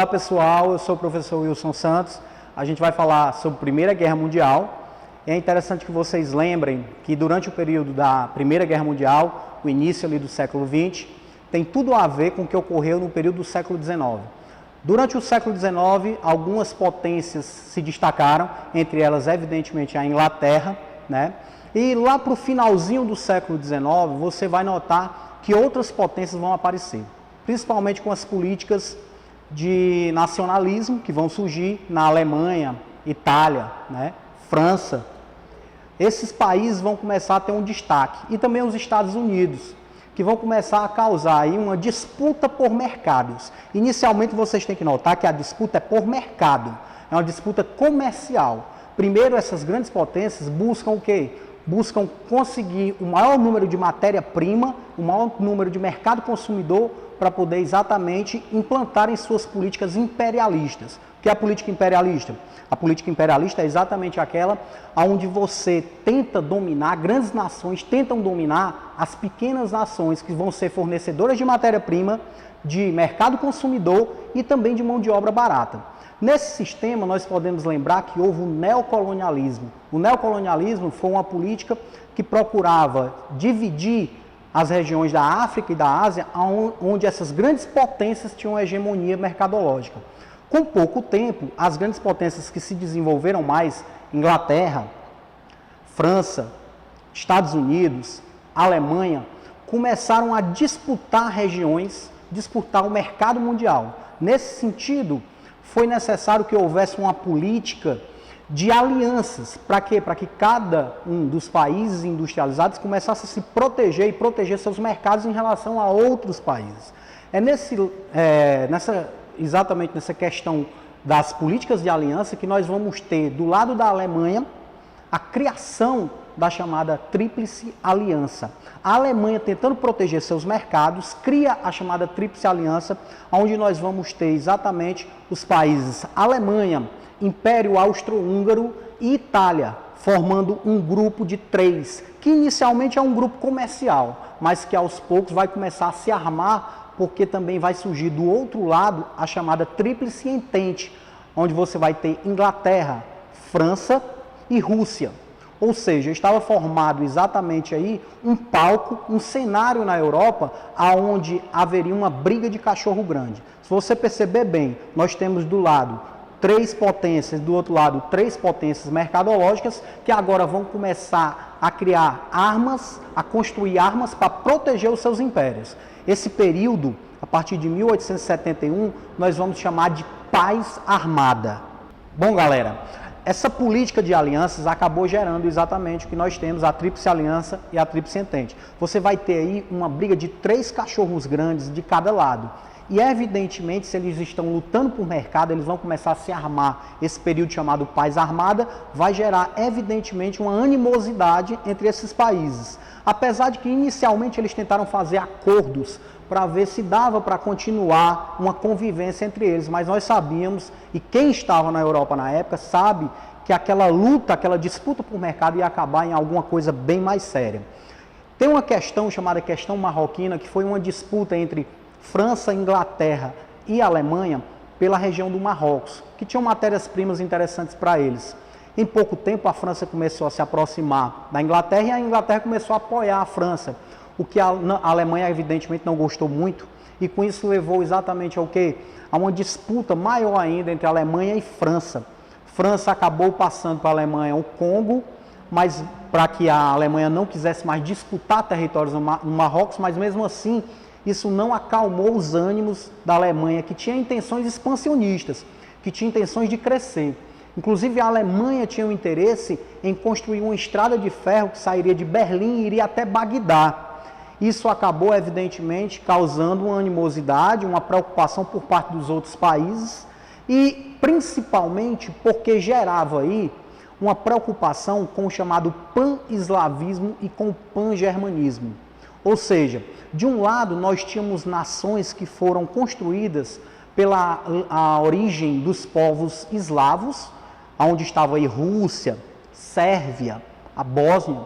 Olá pessoal, eu sou o professor Wilson Santos. A gente vai falar sobre a Primeira Guerra Mundial. É interessante que vocês lembrem que durante o período da Primeira Guerra Mundial, o início ali do século XX, tem tudo a ver com o que ocorreu no período do século XIX. Durante o século XIX, algumas potências se destacaram, entre elas, evidentemente, a Inglaterra, né? E lá para o finalzinho do século XIX, você vai notar que outras potências vão aparecer, principalmente com as políticas de nacionalismo que vão surgir na Alemanha, Itália, né? França. Esses países vão começar a ter um destaque, e também os Estados Unidos, que vão começar a causar aí uma disputa por mercados. Inicialmente vocês têm que notar que a disputa é por mercado, é uma disputa comercial. Primeiro, essas grandes potências buscam o quê? Buscam conseguir o maior número de matéria-prima, o maior número de mercado consumidor para poder exatamente implantarem suas políticas imperialistas. O que é a política imperialista? A política imperialista é exatamente aquela onde você tenta dominar, grandes nações tentam dominar as pequenas nações que vão ser fornecedoras de matéria-prima, de mercado consumidor e também de mão de obra barata. Nesse sistema, nós podemos lembrar que houve o neocolonialismo. O neocolonialismo foi uma política que procurava dividir as regiões da África e da Ásia, onde essas grandes potências tinham hegemonia mercadológica. Com pouco tempo, as grandes potências que se desenvolveram mais, Inglaterra, França, Estados Unidos, Alemanha, começaram a disputar regiões, disputar o mercado mundial. Nesse sentido, foi necessário que houvesse uma política de alianças. Para quê? Para que cada um dos países industrializados começasse a se proteger e proteger seus mercados em relação a outros países. Exatamente nessa questão das políticas de aliança que nós vamos ter do lado da Alemanha a criação da chamada Tríplice Aliança. A Alemanha, tentando proteger seus mercados, cria a chamada Tríplice Aliança, onde nós vamos ter exatamente os países Alemanha, Império Austro-Húngaro e Itália, formando um grupo de 3, que inicialmente é um grupo comercial, mas que aos poucos vai começar a se armar, porque também vai surgir do outro lado a chamada Tríplice Entente, onde você vai ter Inglaterra, França e Rússia. Ou seja, estava formado exatamente aí um palco, um cenário na Europa, onde haveria uma briga de cachorro grande. Se você perceber bem, nós temos do lado 3 potências, do outro lado 3 potências mercadológicas, que agora vão começar a criar armas, a construir armas para proteger os seus impérios. Esse período, a partir de 1871, nós vamos chamar de paz armada. Bom, galera, essa política de alianças acabou gerando exatamente o que nós temos, a Tríplice Aliança e a Tríplice Entente. Você vai ter aí uma briga de 3 cachorros grandes de cada lado. E evidentemente, se eles estão lutando por mercado, eles vão começar a se armar. Esse período chamado paz armada vai gerar evidentemente uma animosidade entre esses países. Apesar de que inicialmente eles tentaram fazer acordos para ver se dava para continuar uma convivência entre eles, mas nós sabíamos, e quem estava na Europa na época sabe, que aquela luta, aquela disputa por mercado ia acabar em alguma coisa bem mais séria. Tem uma questão chamada questão marroquina, que foi uma disputa entre França, Inglaterra e Alemanha pela região do Marrocos, que tinham matérias-primas interessantes para eles. Em pouco tempo, a França começou a se aproximar da Inglaterra e a Inglaterra começou a apoiar a França, o que a Alemanha evidentemente não gostou muito, e com isso levou exatamente ao quê? A uma disputa maior ainda entre Alemanha e França. França acabou passando para a Alemanha o Congo, mas para que a Alemanha não quisesse mais disputar territórios no Marrocos, mas mesmo assim isso não acalmou os ânimos da Alemanha, que tinha intenções expansionistas, que tinha intenções de crescer. Inclusive a Alemanha tinha um interesse em construir uma estrada de ferro que sairia de Berlim e iria até Bagdá. Isso acabou, evidentemente, causando uma animosidade, uma preocupação por parte dos outros países e, principalmente, porque gerava aí uma preocupação com o chamado pan-eslavismo e com o pan-germanismo. Ou seja, de um lado, nós tínhamos nações que foram construídas pela a origem dos povos eslavos, onde estava aí Rússia, Sérvia, a Bósnia.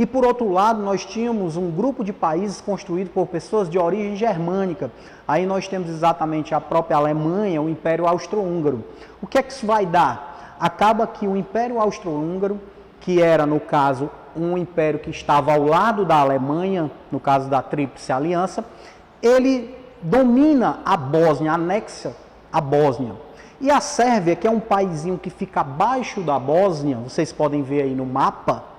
E por outro lado, nós tínhamos um grupo de países constituído por pessoas de origem germânica. Aí nós temos exatamente a própria Alemanha, o Império Austro-Húngaro. O que é que isso vai dar? Acaba que o Império Austro-Húngaro, que era, no caso, um império que estava ao lado da Alemanha, no caso da Tríplice Aliança, ele domina a Bósnia, anexa a Bósnia. E a Sérvia, que é um paizinho que fica abaixo da Bósnia, vocês podem ver aí no mapa,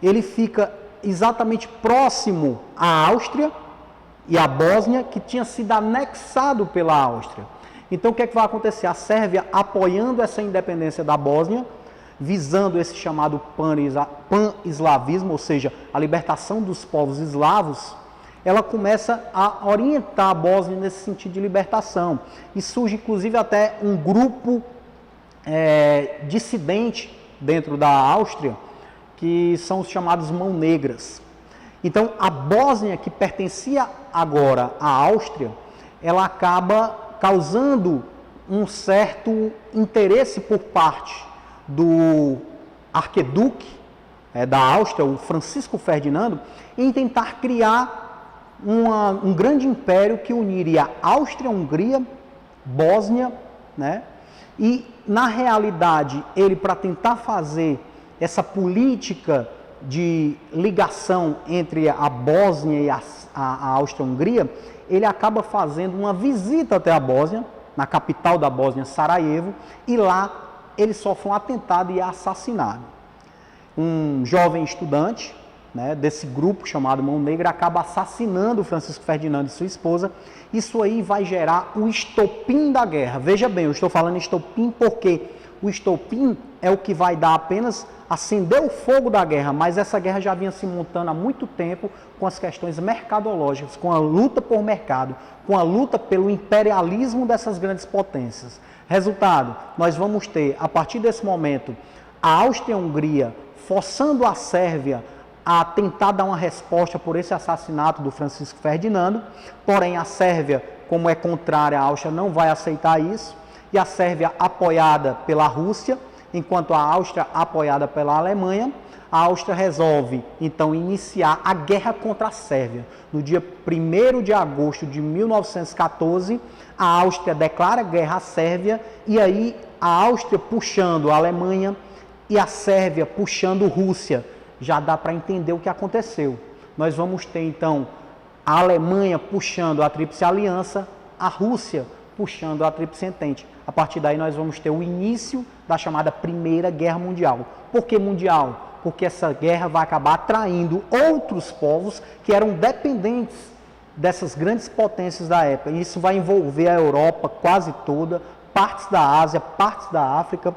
ele fica exatamente próximo à Áustria e à Bósnia, que tinha sido anexado pela Áustria. Então, o que é que vai acontecer? A Sérvia, apoiando essa independência da Bósnia, visando esse chamado pan-eslavismo, ou seja, a libertação dos povos eslavos, ela começa a orientar a Bósnia nesse sentido de libertação. E surge, inclusive, até um grupo dissidente dentro da Áustria, que são os chamados Mãos Negras. Então, a Bósnia, que pertencia agora à Áustria, ela acaba causando um certo interesse por parte do arquiduque da Áustria, o Francisco Ferdinando, em tentar criar um grande império que uniria Áustria-Hungria, Bósnia, né? E, na realidade, ele, para tentar fazer essa política de ligação entre a Bósnia e a Áustria-Hungria, ele acaba fazendo uma visita até a Bósnia, na capital da Bósnia, Sarajevo, e lá ele sofre um atentado e é assassinado. Um jovem estudante, né, desse grupo chamado Mão Negra, acaba assassinando Francisco Ferdinando e sua esposa. Isso aí vai gerar o estopim da guerra. Veja bem, eu estou falando estopim porque o estopim é o que vai dar apenas acender o fogo da guerra, mas essa guerra já vinha se montando há muito tempo com as questões mercadológicas, com a luta por mercado, com a luta pelo imperialismo dessas grandes potências. Resultado, nós vamos ter, a partir desse momento, a Áustria-Hungria forçando a Sérvia a tentar dar uma resposta por esse assassinato do Francisco Ferdinando, porém a Sérvia, como é contrária à Áustria, não vai aceitar isso, e a Sérvia apoiada pela Rússia, enquanto a Áustria apoiada pela Alemanha, a Áustria resolve, então, iniciar a guerra contra a Sérvia. No dia 1º de agosto de 1914, a Áustria declara guerra à Sérvia, e aí a Áustria puxando a Alemanha e a Sérvia puxando a Rússia. Já dá para entender o que aconteceu. Nós vamos ter, então, a Alemanha puxando a Tríplice Aliança, a Rússia puxando a Tríplice Entente. A partir daí nós vamos ter o início da chamada Primeira Guerra Mundial. Por que mundial? Porque essa guerra vai acabar atraindo outros povos que eram dependentes dessas grandes potências da época. E isso vai envolver a Europa quase toda, partes da Ásia, partes da África,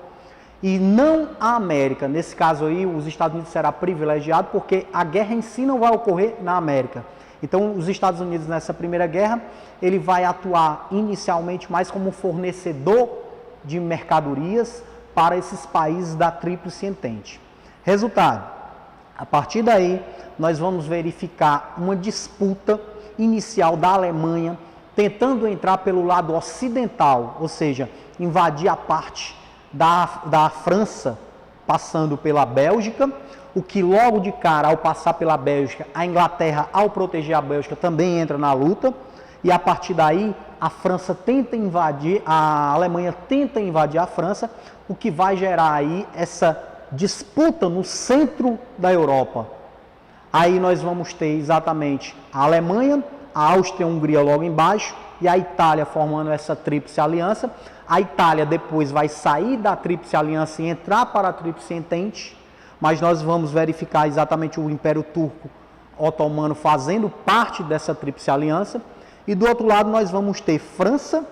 e não a América. Nesse caso aí, os Estados Unidos será privilegiado porque a guerra em si não vai ocorrer na América. Então, os Estados Unidos, nessa Primeira Guerra, ele vai atuar inicialmente mais como fornecedor de mercadorias para esses países da Tríplice Entente. Resultado, a partir daí, nós vamos verificar uma disputa inicial da Alemanha, tentando entrar pelo lado ocidental, ou seja, invadir a parte da França, passando pela Bélgica, o que logo de cara, ao passar pela Bélgica, a Inglaterra, ao proteger a Bélgica, também entra na luta, e a partir daí a França tenta invadir, a Alemanha tenta invadir a França, o que vai gerar aí essa disputa no centro da Europa. Aí nós vamos ter exatamente a Alemanha, a Áustria-Hungria logo embaixo, e a Itália formando essa Tríplice Aliança. A Itália depois vai sair da Tríplice Aliança e entrar para a Tríplice Entente, mas nós vamos verificar exatamente o Império Turco Otomano fazendo parte dessa Tríplice Aliança. E do outro lado nós vamos ter França,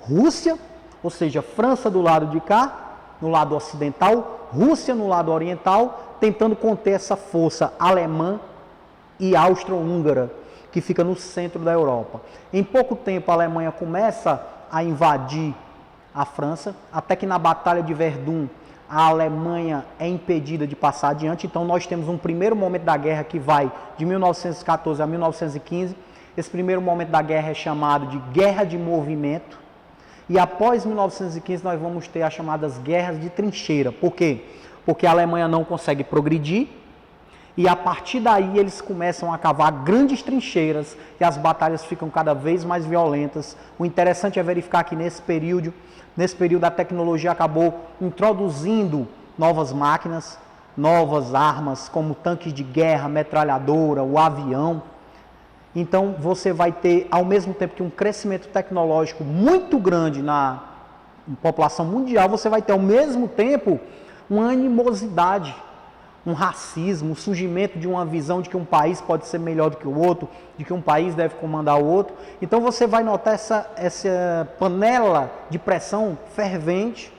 Rússia, ou seja, França do lado de cá, no lado ocidental, Rússia no lado oriental, tentando conter essa força alemã e austro-húngara, que fica no centro da Europa. Em pouco tempo a Alemanha começa a invadir a França, até que na Batalha de Verdun a Alemanha é impedida de passar adiante. Então nós temos um primeiro momento da guerra que vai de 1914 a 1915. Esse primeiro momento da guerra é chamado de Guerra de Movimento. E após 1915 nós vamos ter as chamadas Guerras de Trincheira. Por quê? porque a Alemanha não consegue progredir, e a partir daí eles começam a cavar grandes trincheiras e as batalhas ficam cada vez mais violentas. O interessante é verificar que nesse período a tecnologia acabou introduzindo novas máquinas, novas armas, como tanques de guerra, metralhadora, o avião. Então você vai ter, ao mesmo tempo que um crescimento tecnológico muito grande na população mundial, você vai ter ao mesmo tempo uma animosidade, um racismo, o surgimento de uma visão de que um país pode ser melhor do que o outro, de que um país deve comandar o outro. Então você vai notar essa panela de pressão fervente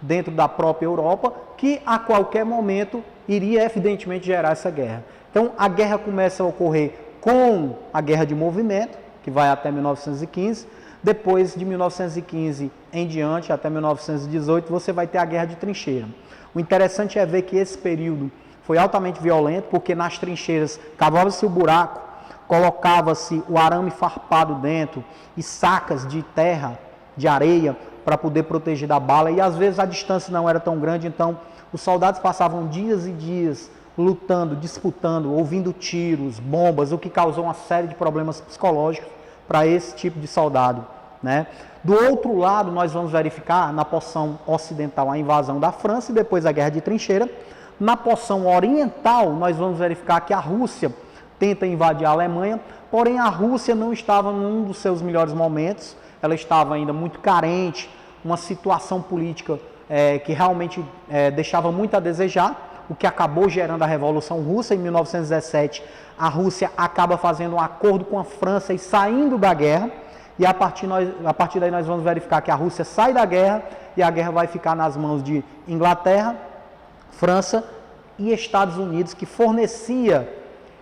dentro da própria Europa, que a qualquer momento iria evidentemente gerar essa guerra. Então a guerra começa a ocorrer com a guerra de movimento, que vai até 1915, depois de 1915 em diante, até 1918, você vai ter a guerra de trincheira. O interessante é ver que esse período foi altamente violento, porque nas trincheiras cavava-se o buraco, colocava-se o arame farpado dentro e sacas de terra, de areia, para poder proteger da bala, e às vezes a distância não era tão grande, então os soldados passavam dias e dias lutando, disputando, ouvindo tiros, bombas, o que causou uma série de problemas psicológicos para esse tipo de soldado, né? Do outro lado, nós vamos verificar na porção ocidental a invasão da França e depois a guerra de trincheira. Na porção oriental, nós vamos verificar que a Rússia tenta invadir a Alemanha, porém a Rússia não estava num dos seus melhores momentos, ela estava ainda muito carente, uma situação política que realmente deixava muito a desejar, o que acabou gerando a Revolução Russa. Em 1917, a Rússia acaba fazendo um acordo com a França e saindo da guerra, e a partir daí nós vamos verificar que a Rússia sai da guerra e a guerra vai ficar nas mãos de Inglaterra, França e Estados Unidos, que fornecia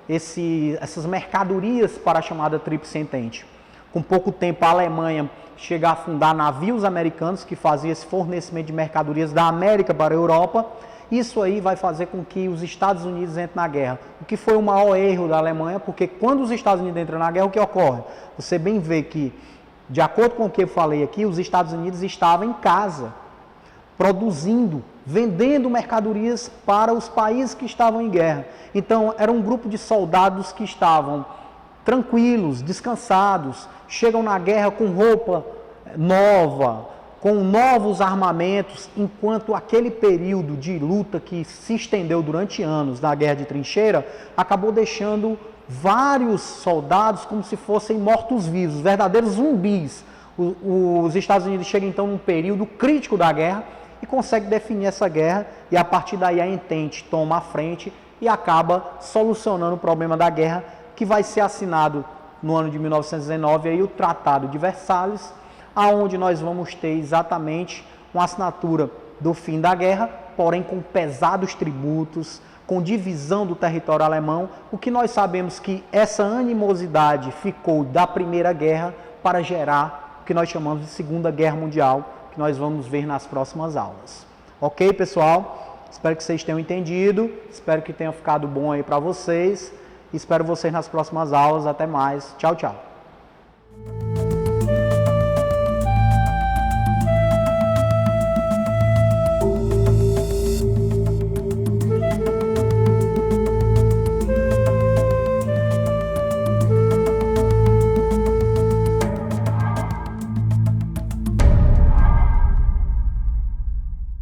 essas mercadorias para a chamada Tríplice Entente. Com pouco tempo, a Alemanha chega a fundar navios americanos que faziam esse fornecimento de mercadorias da América para a Europa. Isso aí vai fazer com que os Estados Unidos entrem na guerra, o que foi o maior erro da Alemanha, porque quando os Estados Unidos entram na guerra, o que ocorre? Você bem vê que, de acordo com o que eu falei aqui, os Estados Unidos estavam em casa, produzindo, vendendo mercadorias para os países que estavam em guerra. Então, era um grupo de soldados que estavam tranquilos, descansados, chegam na guerra com roupa nova, com novos armamentos, enquanto aquele período de luta que se estendeu durante anos na guerra de trincheira, acabou deixando vários soldados como se fossem mortos-vivos, verdadeiros zumbis. Os Estados Unidos chegam então num período crítico da guerra e consegue definir essa guerra, e a partir daí a Entente toma a frente e acaba solucionando o problema da guerra, que vai ser assinado no ano de 1919, aí o Tratado de Versalhes, aonde nós vamos ter exatamente uma assinatura do fim da guerra, porém com pesados tributos, com divisão do território alemão. O que nós sabemos que essa animosidade ficou da Primeira Guerra para gerar o que nós chamamos de Segunda Guerra Mundial, que nós vamos ver nas próximas aulas. Ok, pessoal? Espero que vocês tenham entendido, espero que tenha ficado bom aí para vocês. Espero vocês nas próximas aulas. Até mais. Tchau, tchau.